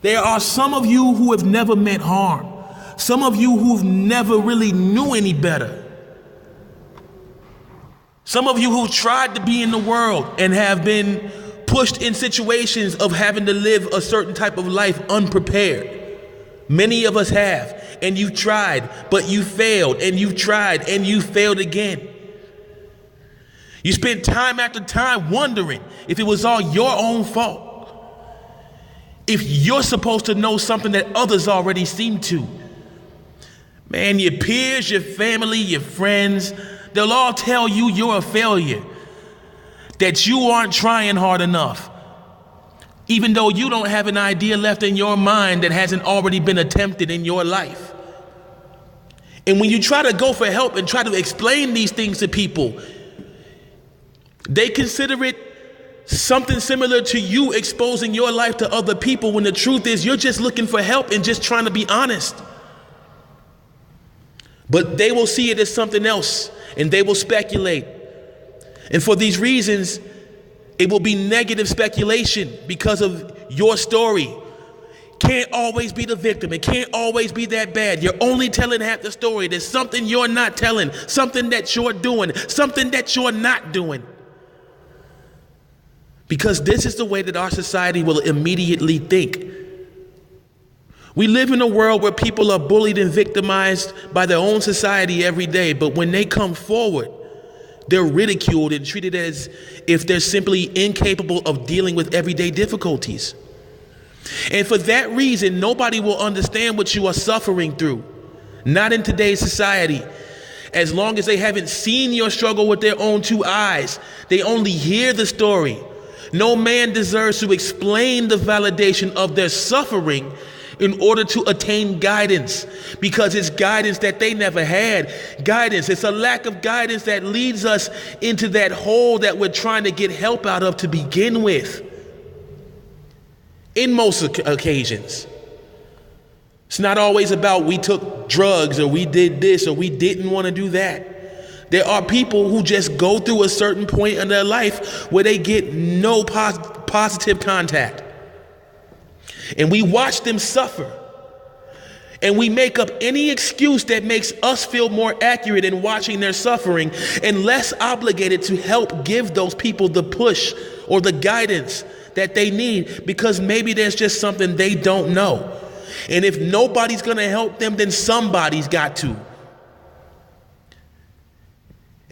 There are some of you who have never meant harm. Some of you who've never really knew any better. Some of you who've tried to be in the world and have been pushed in situations of having to live a certain type of life unprepared. Many of us have, and you've tried, but you failed, and you've tried, and you failed again. You spent time after time wondering if it was all your own fault. If you're supposed to know something that others already seem to. Man, your peers, your family, your friends, they'll all tell you you're a failure, that you aren't trying hard enough, even though you don't have an idea left in your mind that hasn't already been attempted in your life. And when you try to go for help and try to explain these things to people, they consider it something similar to you exposing your life to other people, when the truth is you're just looking for help and just trying to be honest. But they will see it as something else, and they will speculate. And for these reasons, it will be negative speculation because of your story. Can't always be the victim. It can't always be that bad. You're only telling half the story. There's something you're not telling, something that you're doing, something that you're not doing. Because this is the way that our society will immediately think. We live in a world where people are bullied and victimized by their own society every day, but when they come forward, they're ridiculed and treated as if they're simply incapable of dealing with everyday difficulties. And for that reason, nobody will understand what you are suffering through. Not in today's society. As long as they haven't seen your struggle with their own two eyes, they only hear the story. No man deserves to explain the validation of their suffering in order to attain guidance, because it's guidance that they never had. Guidance, it's a lack of guidance that leads us into that hole that we're trying to get help out of to begin with. In most occasions, it's not always about we took drugs or we did this or we didn't want to do that. There are people who just go through a certain point in their life where they get no positive contact. And we watch them suffer. And we make up any excuse that makes us feel more accurate in watching their suffering and less obligated to help give those people the push or the guidance that they need, because maybe there's just something they don't know. And if nobody's going to help them, then somebody's got to.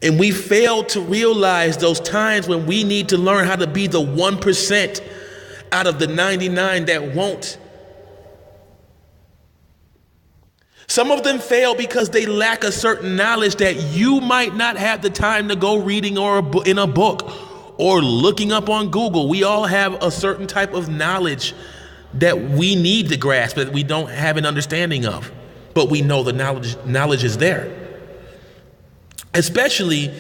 And we fail to realize those times when we need to learn how to be the 1% out of the 99 that won't. Some of them fail because they lack a certain knowledge that you might not have the time to go reading or in a book or looking up on Google. We all have a certain type of knowledge that we need to grasp that we don't have an understanding of, but we know the knowledge is there. Especially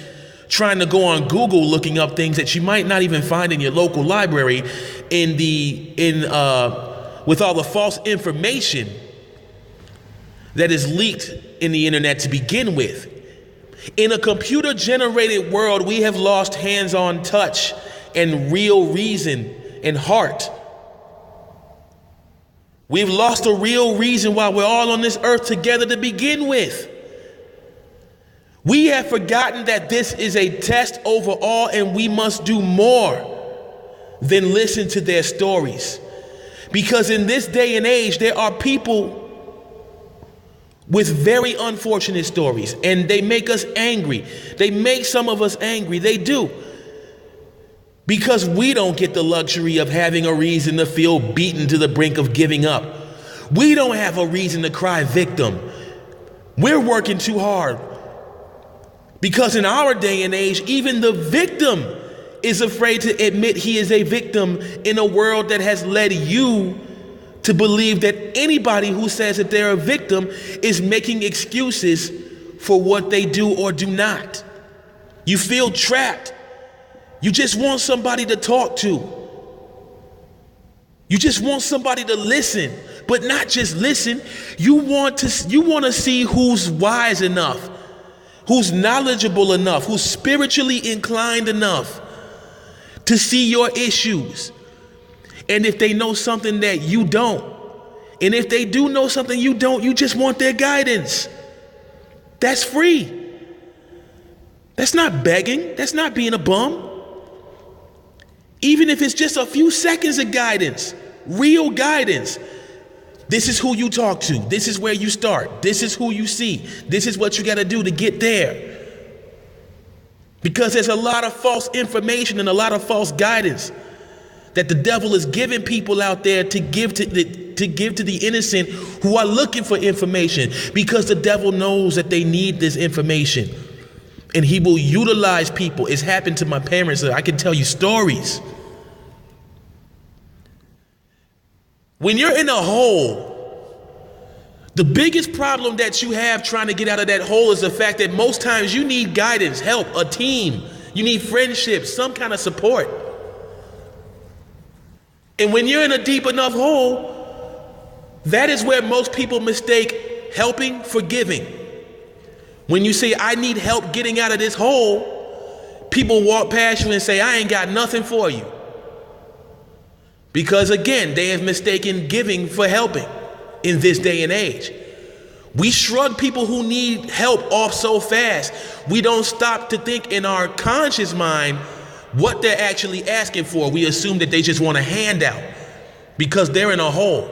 trying to go on Google looking up things that you might not even find in your local library with all the false information that is leaked in the internet to begin with. In a computer-generated world, we have lost hands-on touch and real reason and heart. We've lost a real reason why we're all on this earth together to begin with. We have forgotten that this is a test overall, and we must do more than listen to their stories. Because in this day and age, there are people with very unfortunate stories, and they make us angry. They make some of us angry. They do. Because we don't get the luxury of having a reason to feel beaten to the brink of giving up. We don't have a reason to cry victim. We're working too hard. Because in our day and age, even the victim is afraid to admit he is a victim in a world that has led you to believe that anybody who says that they're a victim is making excuses for what they do or do not. You feel trapped. You just want somebody to talk to. You just want somebody to listen, but not just listen. You want to see who's wise enough, who's knowledgeable enough, who's spiritually inclined enough to see your issues. And if they know something that you don't, And if they do know something you don't, you just want their guidance. That's free. That's not begging. That's not being a bum. Even if it's just a few seconds of guidance, real guidance. This is who you talk to. This is where you start. This is who you see. This is what you got to do to get there. Because there's a lot of false information and a lot of false guidance that the devil is giving people out there to give to the innocent who are looking for information, because the devil knows that they need this information. And he will utilize people. It's happened to my parents. I can tell you stories. When you're in a hole, the biggest problem that you have trying to get out of that hole is the fact that most times you need guidance, help, a team. You need friendship, some kind of support. And when you're in a deep enough hole, that is where most people mistake helping for giving. When you say, I need help getting out of this hole, people walk past you and say, I ain't got nothing for you. Because again, they have mistaken giving for helping in this day and age. We shrug people who need help off so fast. We don't stop to think in our conscious mind what they're actually asking for. We assume that they just want a handout because they're in a hole.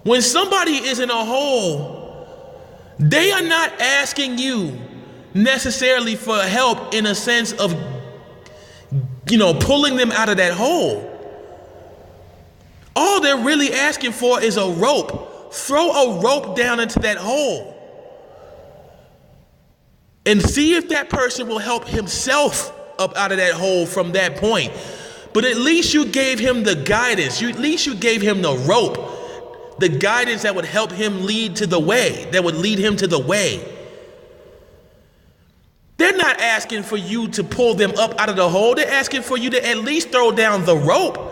When somebody is in a hole, they are not asking you necessarily for help in a sense of, pulling them out of that hole. All they're really asking for is a rope. Throw a rope down into that hole and see if that person will help himself up out of that hole from that point. But at least you gave him the guidance. At least you gave him the rope, the guidance that would help him lead to the way, that would lead him to the way. They're not asking for you to pull them up out of the hole. They're asking for you to at least throw down the rope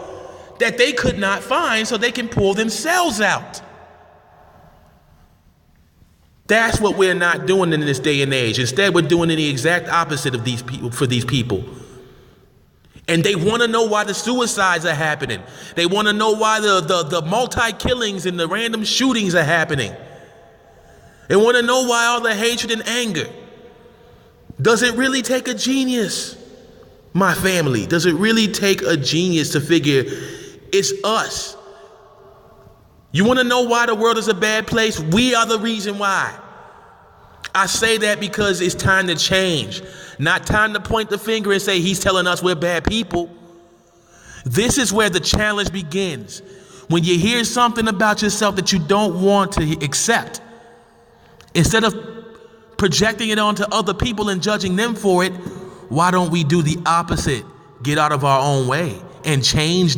that they could not find so they can pull themselves out. That's what we're not doing in this day and age. Instead, we're doing the exact opposite of these people, for these people. And they want to know why the suicides are happening. They want to know why the multi-killings and the random shootings are happening. They want to know why all the hatred and anger. Does it really take a genius, my family? Does it really take a genius to figure it's us? You want to know why the world is a bad place? We are the reason why. I say that because it's time to change. Not time to point the finger and say he's telling us we're bad people. This is where the challenge begins. When you hear something about yourself that you don't want to accept, instead of projecting it onto other people and judging them for it, why don't we do the opposite? Get out of our own way and change